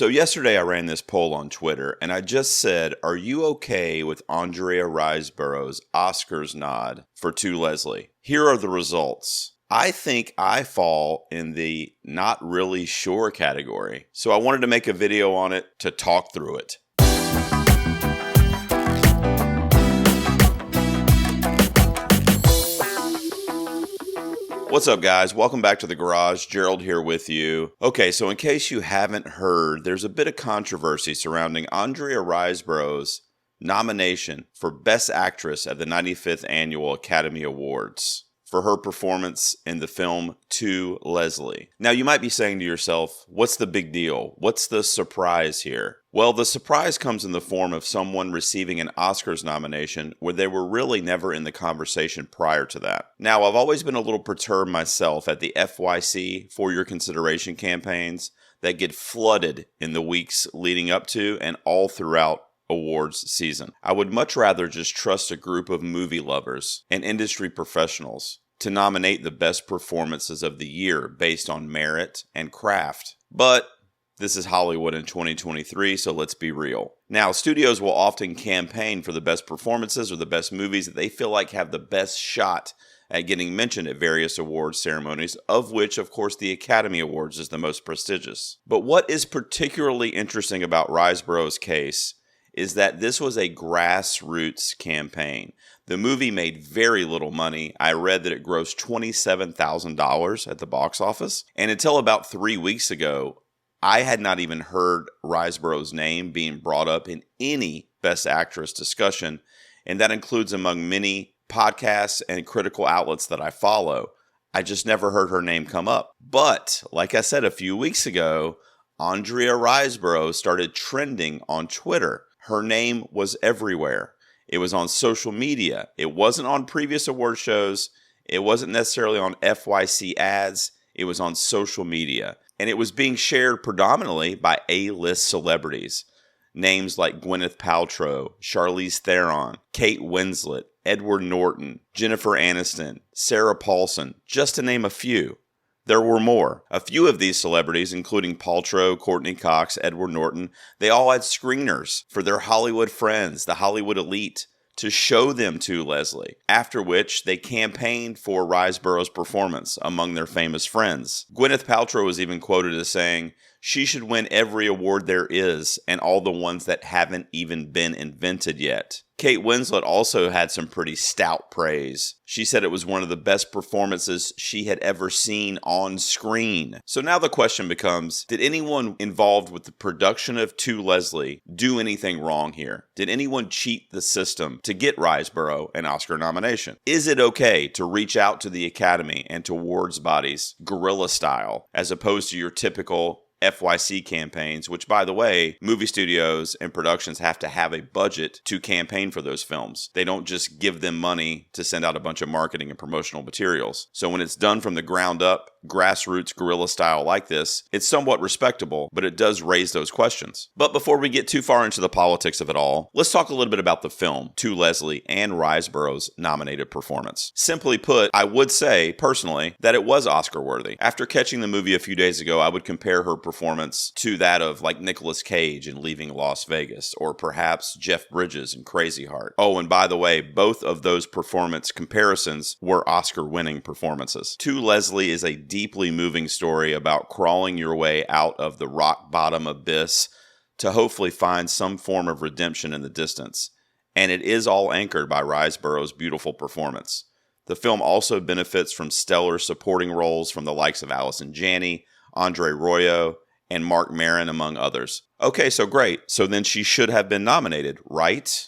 So yesterday I ran this poll on Twitter and I just said, are you okay with Andrea Riseborough's Oscars nod for To Leslie? Here are the results. I think I fall in the not really sure category. So I wanted to make a video on it to talk through it. What's up, guys? Welcome back to the garage. Gerald here with you. Okay, so in case you haven't heard, there's a bit of controversy surrounding Andrea Riseborough's nomination for Best Actress at the 95th Annual Academy Awards for her performance in the film To Leslie. Now, you might be saying to yourself, what's the big deal? What's the surprise here? Well, the surprise comes in the form of someone receiving an Oscars nomination where they were really never in the conversation prior to that. Now, I've always been a little perturbed myself at the FYC, for your consideration campaigns, that get flooded in the weeks leading up to and all throughout awards season. I would much rather just trust a group of movie lovers and industry professionals to nominate the best performances of the year based on merit and craft. But this is Hollywood in 2023, so let's be real. Now, studios will often campaign for the best performances or the best movies that they feel like have the best shot at getting mentioned at various awards ceremonies, of which, of course, the Academy Awards is the most prestigious. But what is particularly interesting about Riseborough's case is that this was a grassroots campaign. The movie made very little money. I read that it grossed $27,000 at the box office. And until about 3 weeks ago, I had not even heard Riseborough's name being brought up in any Best Actress discussion. And that includes among many podcasts and critical outlets that I follow. I just never heard her name come up. But like I said a few weeks ago, Andrea Riseborough started trending on Twitter. Her name was everywhere. It was on social media. It wasn't on previous award shows. It wasn't necessarily on FYC ads. It was on social media. And it was being shared predominantly by A-list celebrities. Names like Gwyneth Paltrow, Charlize Theron, Kate Winslet, Edward Norton, Jennifer Aniston, Sarah Paulson, just to name a few. There were more. A few of these celebrities, including Paltrow, Courtney Cox, Edward Norton, they all had screeners for their Hollywood friends, the Hollywood elite, to show them To Leslie, after which they campaigned for Riseborough's performance among their famous friends. Gwyneth Paltrow was even quoted as saying, "She should win every award there is, and all the ones that haven't even been invented yet." Kate Winslet also had some pretty stout praise. She said it was one of the best performances she had ever seen on screen. So now the question becomes, did anyone involved with the production of To Leslie do anything wrong here? Did anyone cheat the system to get Riseborough an Oscar nomination? Is it okay to reach out to the Academy and to awards bodies guerrilla style, as opposed to your typical FYC campaigns, which, by the way, movie studios and productions have to have a budget to campaign for those films. They don't just give them money to send out a bunch of marketing and promotional materials. So when it's done from the ground up, grassroots guerrilla style like this, it's somewhat respectable, but it does raise those questions. But before we get too far into the politics of it all, let's talk a little bit about the film, To Leslie, and Riseborough's nominated performance. Simply put, I would say, personally, that it was Oscar worthy. After catching the movie a few days ago, I would compare her performance to that of like Nicolas Cage in Leaving Las Vegas, or perhaps Jeff Bridges in Crazy Heart. Oh, and by the way, both of those performance comparisons were Oscar-winning performances. To Leslie is a deeply moving story about crawling your way out of the rock bottom abyss to hopefully find some form of redemption in the distance. And it is all anchored by Riseborough's beautiful performance. The film also benefits from stellar supporting roles from the likes of Allison Janney, Andre Royo, and Mark Maron, among others. Okay, so great. So then she should have been nominated, right?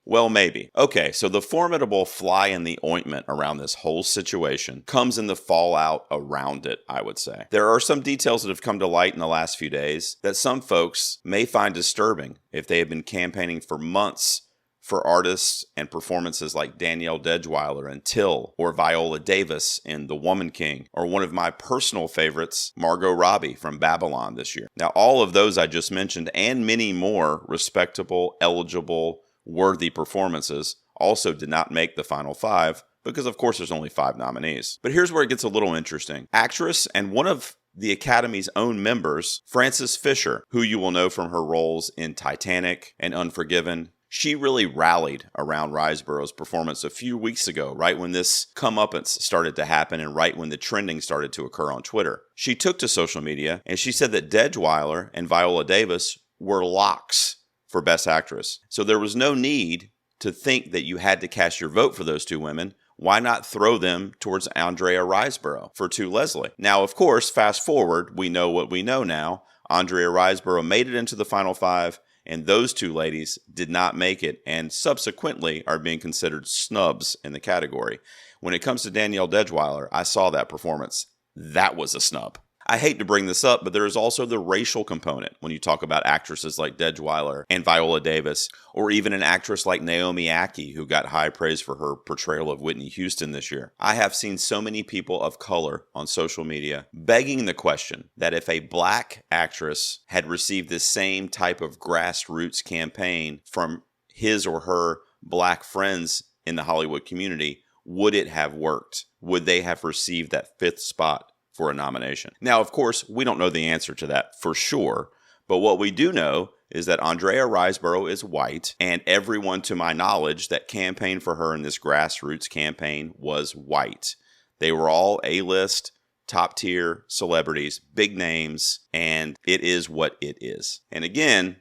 Well, maybe. Okay, so the formidable fly in the ointment around this whole situation comes in the fallout around it, I would say. There are some details that have come to light in the last few days that some folks may find disturbing if they have been campaigning for months for artists and performances like Danielle Deadwyler in Till, or Viola Davis in The Woman King, or one of my personal favorites, Margot Robbie from Babylon this year. Now, all of those I just mentioned, and many more respectable, eligible, worthy performances, also did not make the final five, because of course there's only 5 nominees. But here's where it gets a little interesting. Actress and one of the Academy's own members, Frances Fisher, who you will know from her roles in Titanic and Unforgiven. She really rallied around Riseborough's performance a few weeks ago, right when this comeuppance started to happen and right when the trending started to occur on Twitter. She took to social media and she said that Dedgeweiler and Viola Davis were locks for Best Actress. So there was no need to think that you had to cast your vote for those two women. Why not throw them towards Andrea Riseborough for To Leslie? Now, of course, fast forward, we know what we know now. Andrea Riseborough made it into the final five, and those two ladies did not make it and subsequently are being considered snubs in the category. When it comes to Danielle Dedgeweiler, I saw that performance. That was a snub. I hate to bring this up, but there is also the racial component when you talk about actresses like Dedgeweiler and Viola Davis, or even an actress like Naomi Ackie, who got high praise for her portrayal of Whitney Houston this year. I have seen so many people of color on social media begging the question that if a black actress had received the same type of grassroots campaign from his or her black friends in the Hollywood community, would it have worked? Would they have received that fifth spot for a nomination? Now, of course, we don't know the answer to that for sure, but what we do know is that Andrea Riseborough is white, and everyone, to my knowledge, that campaigned for her in this grassroots campaign was white. They were all A-list, top-tier celebrities, big names, and it is what it is. And again,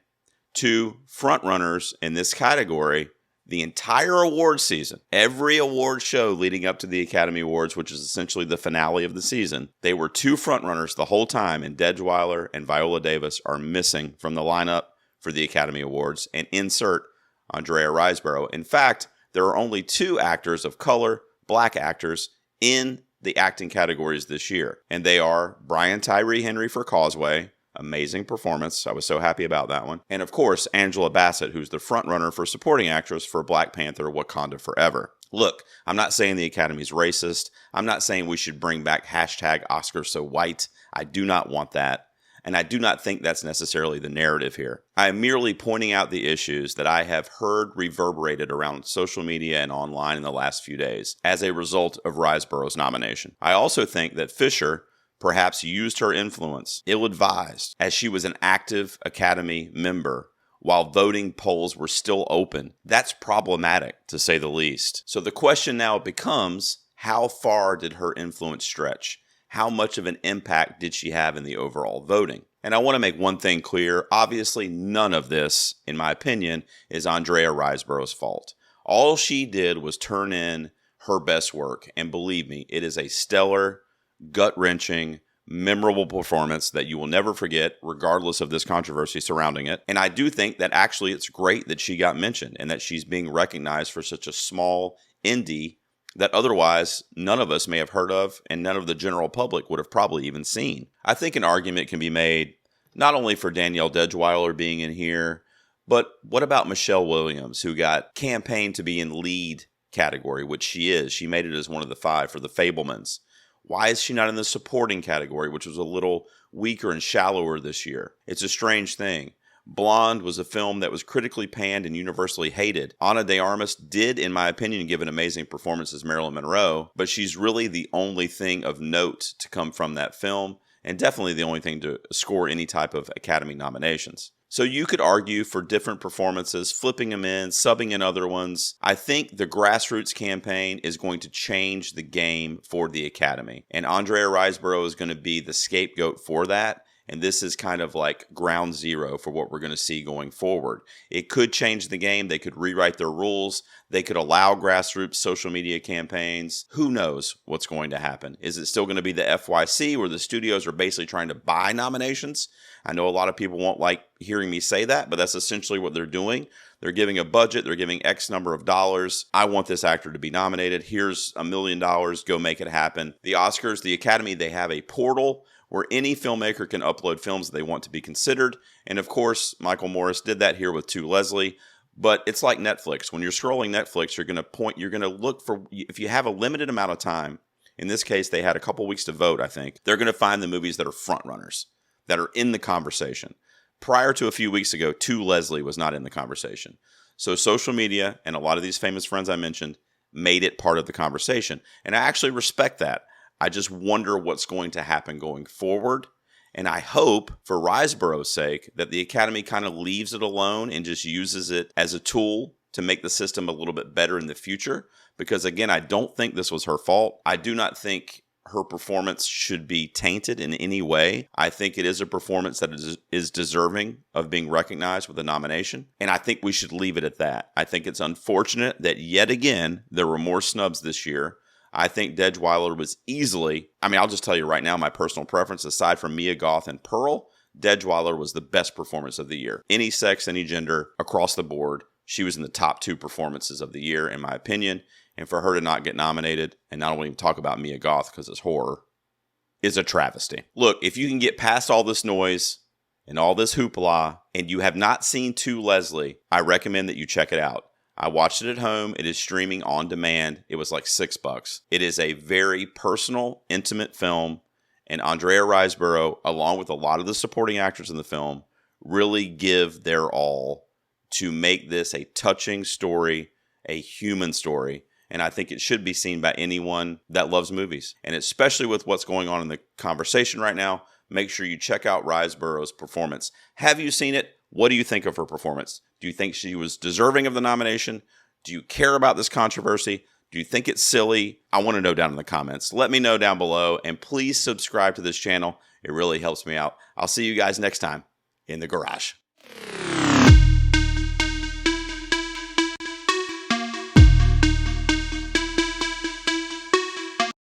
two frontrunners in this category the entire award season, every award show leading up to the Academy Awards, which is essentially the finale of the season, they were two frontrunners the whole time, and Dedgeweiler and Viola Davis are missing from the lineup for the Academy Awards, and insert Andrea Riseborough. In fact, there are only two actors of color, black actors, in the acting categories this year, and they are Brian Tyree Henry for Causeway. Amazing performance. I was so happy about that one. And of course, Angela Bassett, who's the frontrunner for supporting actress for Black Panther: Wakanda Forever. Look, I'm not saying the Academy's racist. I'm not saying we should bring back #OscarsSoWhite. I do not want that. And I do not think that's necessarily the narrative here. I am merely pointing out the issues that I have heard reverberated around social media and online in the last few days as a result of Riseborough's nomination. I also think that Fisher perhaps used her influence ill-advised, as she was an active Academy member while voting polls were still open. That's problematic, to say the least. So the question now becomes, how far did her influence stretch? How much of an impact did she have in the overall voting? And I want to make one thing clear. Obviously, none of this, in my opinion, is Andrea Riseborough's fault. All she did was turn in her best work, and believe me, it is a stellar, gut-wrenching, memorable performance that you will never forget, regardless of this controversy surrounding it. And I do think that actually it's great that she got mentioned and that she's being recognized for such a small indie that otherwise none of us may have heard of and none of the general public would have probably even seen. I think an argument can be made not only for Danielle Dedgeweiler being in here, but what about Michelle Williams, who got campaigned to be in lead category, which she is. She made it as one of the five for The Fabelmans. Why is she not in the supporting category, which was a little weaker and shallower this year? It's a strange thing. Blonde was a film that was critically panned and universally hated. Ana de Armas did, in my opinion, give an amazing performance as Marilyn Monroe, but she's really the only thing of note to come from that film, and definitely the only thing to score any type of Academy nominations. So you could argue for different performances, flipping them in, subbing in other ones. I think the grassroots campaign is going to change the game for the Academy. And Andrea Riseborough is going to be the scapegoat for that. And this is kind of like ground zero for what we're going to see going forward. It could change the game. They could rewrite their rules. They could allow grassroots social media campaigns. Who knows what's going to happen? Is it still going to be the FYC where the studios are basically trying to buy nominations? I know a lot of people won't like hearing me say that, but that's essentially what they're doing. They're giving a budget. They're giving X number of dollars. I want this actor to be nominated. Here's $1 million. Go make it happen. The Oscars, the Academy, they have a portal where any filmmaker can upload films that they want to be considered. And of course, Michael Morris did that here with To Leslie. But it's like Netflix. When you're scrolling Netflix, you're going to look for, if you have a limited amount of time, in this case, they had a couple weeks to vote, I think, they're going to find the movies that are front runners, that are in the conversation. Prior to a few weeks ago, To Leslie was not in the conversation. So social media and a lot of these famous friends I mentioned made it part of the conversation. And I actually respect that. I just wonder what's going to happen going forward. And I hope, for Riseborough's sake, that the Academy kind of leaves it alone and just uses it as a tool to make the system a little bit better in the future. Because again, I don't think this was her fault. I do not think her performance should be tainted in any way. I think it is a performance that is deserving of being recognized with a nomination. And I think we should leave it at that. I think it's unfortunate that yet again, there were more snubs this year. I think Dedgeweiler was easily, I'll just tell you right now, my personal preference, aside from Mia Goth and Pearl, Dedgeweiler was the best performance of the year. Any sex, any gender, across the board, she was in the top 2 performances of the year, in my opinion. And for her to not get nominated, and not only talk about Mia Goth because it's horror, is a travesty. Look, if you can get past all this noise and all this hoopla, and you have not seen To Leslie, I recommend that you check it out. I watched it at home. It is streaming on demand. It was like $6. It is a very personal, intimate film, and Andrea Riseborough, along with a lot of the supporting actors in the film, really give their all to make this a touching story, a human story. And I think it should be seen by anyone that loves movies. And especially with what's going on in the conversation right now, make sure you check out Riseborough's performance. Have you seen it? What do you think of her performance? Do you think she was deserving of the nomination? Do you care about this controversy? Do you think it's silly? I want to know down in the comments. Let me know down below. And please subscribe to this channel. It really helps me out. I'll see you guys next time in the garage.